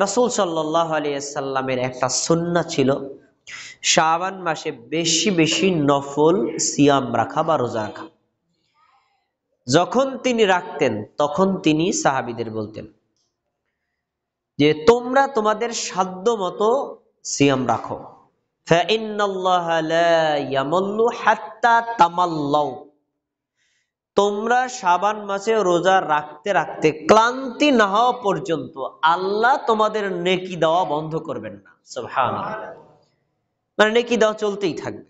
রাসূল সাল্লাল্লাহু আলাইহি ওয়াসাল্লামের একটা সুন্নাহ ছিল শাবান মাসে বেশি বেশি নফল সিয়াম রাখা বা রোজা রাখা। যখন তিনি রাখতেন তখন তিনি সাহাবীদের বলতেন যে তোমরা তোমাদের সাধ্য মতো সিয়াম রাখো। ফাইন্নাল্লাহা লা ইয়ামাল্লু হাত্তা তামাল্লাউ। তোমরা শাবান মাসে রোজা রাখতে রাখতে ক্লান্তি না হওয়া পর্যন্ত আল্লাহ তোমাদের নেকি দেওয়া বন্ধ করবেন না। সুবহানাল্লাহ। মানে নেকি দেওয়া চলতেই থাকবে।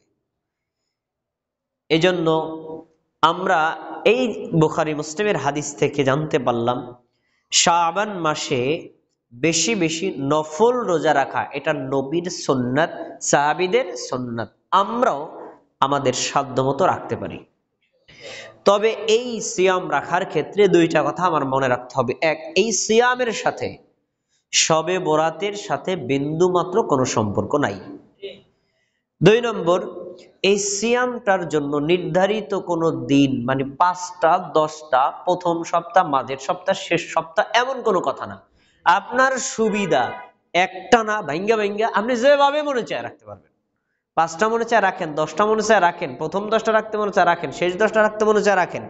এজন্য আমরা এই বুখারী মুসলিমের হাদিস থেকে জানতে পারলাম শাবান মাসে বেশি বেশি নফল রোজা রাখা এটা নবীর সুন্নাত, সাহাবীদের সুন্নাত। আমরাও আমাদের সাধ্যমতো রাখতে পারি। তবে এই সিয়াম রাখার ক্ষেত্রে দুইটা কথা আমার মনে রাখতে হবে। এক, এই সিয়ামের সাথে শবে বরাতের সাথে বিন্দুমাত্র কোনো সম্পর্ক নাই। দুই নম্বর, এই সিয়ামটার জন্য নির্ধারিত কোনো দিন মানে 5টা 10টা, প্রথম সপ্তাহ, মাঝের সপ্তাহ, শেষ সপ্তাহ এমন কোনো কথা না। আপনার সুবিধা একটা না ভাঙ্গা ভাঙ্গা আপনি যেভাবে মনে চায় রাখতে পারবেন। 5টা মনে চায় রাখেন, 10টা মনে চায় রাখেন, প্রথম 10টা রাখতে মনে চায় রাখেন, শেষ 10টা রাখতে মনে চায় রাখেন,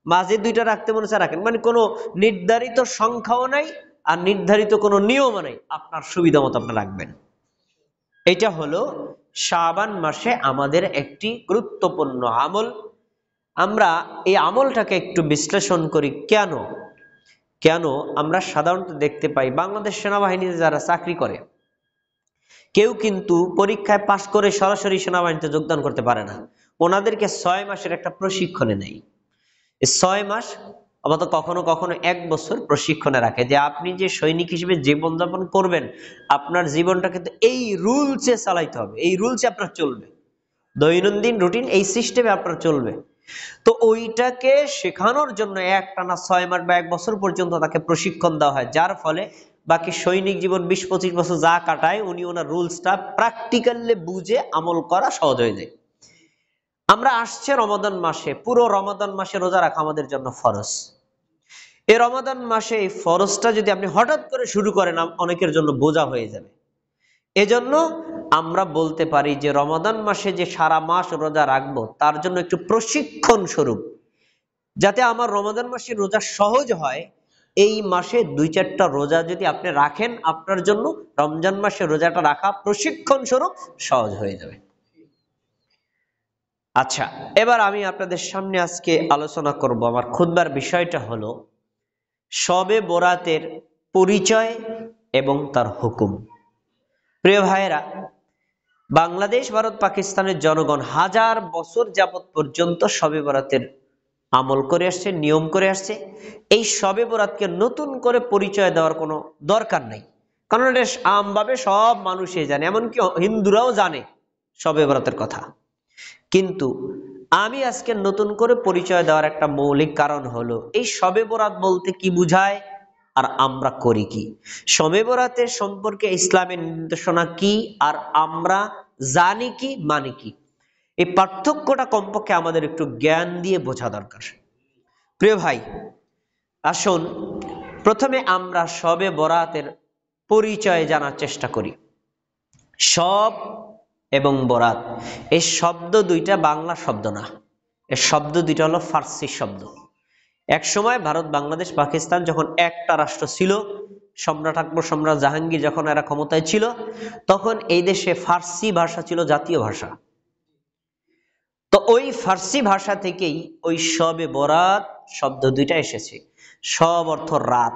মাঝে 2টা রাখতে মনে চায় রাখেন। মানে কোনো নির্ধারিত সংখ্যাও নাই আর নির্ধারিত কোনো নিয়মও নাই, আপনার সুবিধা মতো আপনি রাখবেন। এটা হলো শাবান মাসে আমাদের একটি গুরুত্বপূর্ণ আমল। আমরা এই আমলটাকে একটু বিশ্লেষণ করি। কেন আমরা সাধারণত দেখতে পাই বাংলাদেশ সেনাবাহিনীতে যারা চাকরি করে কেউ কিন্তু পরীক্ষায় পাশ করে সরাসরি সেনাবাহিনীতে যোগদান করতে পারে না। ওনাদেরকে 6 মাসের একটা প্রশিক্ষণে নেয়। এই 6 মাস অথবা কখনো কখনো 1 বছর প্রশিক্ষণে রাখে যে আপনি যে সৈনিক হিসেবে জীবনযাপন করবেন আপনার জীবনটা কিন্তু এই রুলসে চালাইতে হবে, এই রুলসে আপনার চলবে, দৈনন্দিন রুটিন এই সিস্টেমে আপনার চলবে। তো ওইটাকে শেখানোর জন্য একটানা 6 মাস বা 1 বছর পর্যন্ত তাকে প্রশিক্ষণ দেওয়া হয়, যার ফলে বাকি সৈনিক জীবন 20-25 বছর যা কাটায় উনি ওনার রুলসটা প্র্যাকটিক্যালি বুঝে আমল করা সহজ হয়ে যায়। আমরা আসছে রমাদান মাসে, পুরো রমাদান মাসে রোজা রাখা আমাদের জন্য ফরজ। এই রমাদান মাসে এই ফরজটা যদি আপনি হঠাৎ করে শুরু করেন অনেকের জন্য বোঝা হয়ে যাবে। এজন্য আমরা বলতে পারি যে রমাদান মাসে যে সারা মাস রোজা রাখবো তার জন্য একটু প্রশিক্ষণ স্বরূপ, যাতে আমার রমাদান মাসে রোজা সহজ হয়, এই মাসে 2-4টা রোজা যদি আপনি রাখেন আপনার জন্য রমজান মাসে রোজাটা রাখা প্রশিক্ষণ স্বরূপ সহজ হয়ে যাবে। আচ্ছা, এবার আমি আপনাদের সামনে আজকে আলোচনা করব, আমার খুতবার বিষয়টা হলো শবে বরাতের পরিচয় এবং তার হুকুম। প্রিয় ভাইয়েরা, বাংলাদেশ, ভারত, পাকিস্তানের জনগণ হাজার বছর যাবত পর্যন্ত শবে বরাতের আমল করে আসছে, নিয়ম করে আসছে। এই শবে বরাতকে নতুন করে পরিচয় দেওয়ার কোনো দরকার নেই, কারণ এটা আমভাবে সব মানুষই জানে, এমনকি হিন্দুরাও জানে শবে বরাতের কথা। কিন্তু আমি আজকে নতুন করে পরিচয় দেওয়ার একটা মৌলিক কারণ হলো এই শবে বরাত বলতে কি বুঝায় আর আমরা করি কি, শবে বরাতের সম্পর্কে ইসলামের নির্দেশনা কি আর আমরা জানি কি মানি কি, এই পার্থক্যটা কমপক্ষে আমাদের একটু জ্ঞান দিয়ে বোঝা দরকার। প্রিয় ভাই, আসুন প্রথমে আমরা শবে বরাতের পরিচয় জানার চেষ্টা করি। শব এবং বরাত এই শব্দ দুইটা বাংলা শব্দ না, এই শব্দ দুইটা হলো ফার্সি শব্দ। এক সময় ভারত, বাংলাদেশ, পাকিস্তান যখন একটা রাষ্ট্র ছিল, সম্রাট আকবর, সম্রাট জাহাঙ্গীর যখন এরা ক্ষমতায় ছিল, তখন এই দেশে ফার্সি ভাষা ছিল জাতীয় ভাষা। তো ওই ফার্সি ভাষা থেকেই ওই শবে বরাত শব্দ দুইটা এসেছে। শব অর্থ রাত,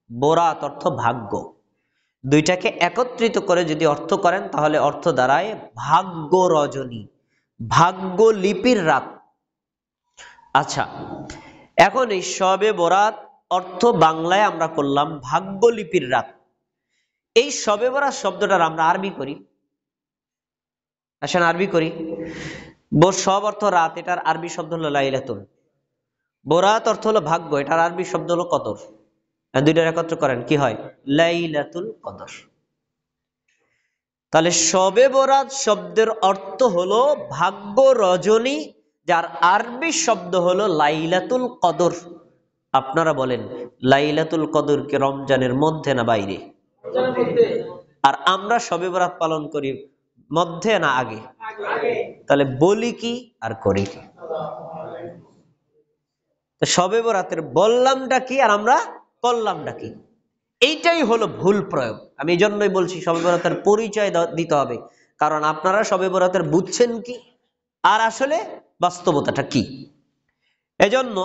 বরাত অর্থ ভাগ্য। দুইটাকে একত্রিত করে যদি অর্থ করেন তাহলে অর্থ দাঁড়ায় ভাগ্য রজনী, ভাগ্য লিপির রাত। আচ্ছা, এখন এই শবে বরাত অর্থ বাংলায় আমরা করলাম ভাগ্য লিপির রাত। এই শবে বরাত শব্দটার আমরা আরবি করি, আসেন আরবি করি। শব অর্থ রাত, এটার আরবি শব্দ হলো লাইলাতুল। বরাত অর্থ হলো ভাগ্য, এটার আরবি শব্দ হলো কদর। দুইটার একত্র করেন কি হয়? লাইলাতুল কদর। তাহলে শবে বরাত শব্দের অর্থ হলো ভাগ্য রজনী, যার আরবি শব্দ হলো লাইলাতুল কদর। আপনারা বলেন লাইলাতুল কদর কি রমজানের মধ্যে না বাইরে? আর আমরা শবে বরাত পালন করি মধ্যে না আগে? তাহলে বলি কি আর করি কি? শবে বরাতের বললামটা কি আর আমরা করলামটা কি? এইটাই হলো ভুল প্রয়োগ। আমি এই জন্যই বলছি শবে বরাতের পরিচয় দিতে হবে, কারণ আপনারা শবে বরাতের বুঝছেন কি আর আসলে বাস্তবতাটা কি। এজন্য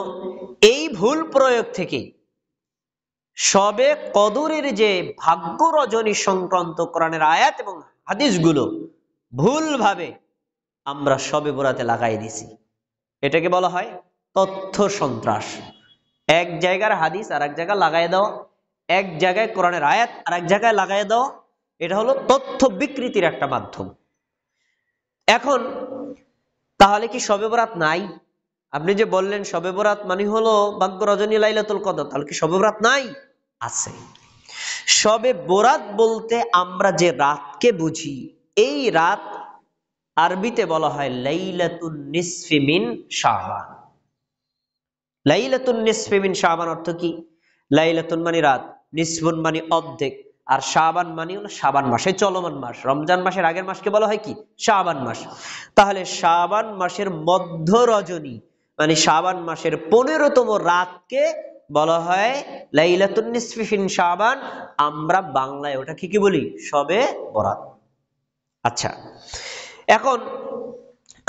এই ভুল প্রয়োগ থেকে শবে কদরের যে ভাগ্য রজনী সংক্রান্ত কোরআনের আয়াত এবং হাদিসগুলো ভুলভাবে আমরা শবে বরাতে লাগাই দিছি, এটাকে বলা হয় তথ্য সন্ত্রাস। এক জায়গার হাদিস আর এক জায়গায় লাগাই দাও, এক জায়গায় কোরআনের আয়াত আর এক জায়গায় লাগাই দাও, এটা হলো তথ্য বিকৃতির একটা মাধ্যম। এখন তাহলে কি শবে বরাত নাই? আপনি যে বললেন শবে বরাত মানে হলো ভাগ্য রজনী লাইলাতুল কদর, তাহলে কি শবে বরাত নাই? আছে। শবে বরাত বলতে আমরা যে রাতকে বুঝি, এই রাত আরবিতে বলা হয় লাইলাতুন নিসফি মিন শাবান। লাইলাতুন নিসফি মিন শাবান অর্থ কি? লাইলাতুন মানে রাত, নিসফুন মানে অর্ধেক, আর শাবান মানে হলো শাবান মাস, এই চলমান মাস। রমজান মাসের আগের মাসকে বলা হয় কি? শাবান মাস। তাহলে শাবান মাসের মধ্য রজনী মানে শাবান মাসের 15তম রাতকে বলা হয় লাইলাতুন নিসফি মিন শাবান। আমরা বাংলায় ওটা কি বলি? শবে বরাত। আচ্ছা, এখন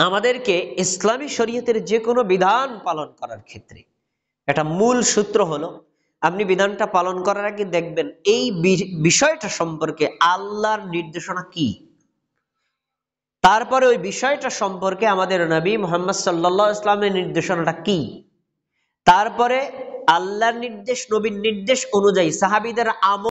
আমাদেরকে ইসলামী শরীয়তের যে কোনো বিধান পালন করার ক্ষেত্রে একটা মূল সূত্র হলো, আপনি বিধানটা পালন করার আগে দেখবেন এই বিষয়টা সম্পর্কে আল্লাহর নির্দেশনা কি, তারপরে ওই বিষয়টা সম্পর্কে আমাদের নবী মুহাম্মদ সাল্লাল্লাহু আলাইহি ওয়াসাল্লামের নির্দেশনাটা কি, তারপরে আল্লাহর নির্দেশ নবীর নির্দেশ অনুযায়ী সাহাবীদের আমল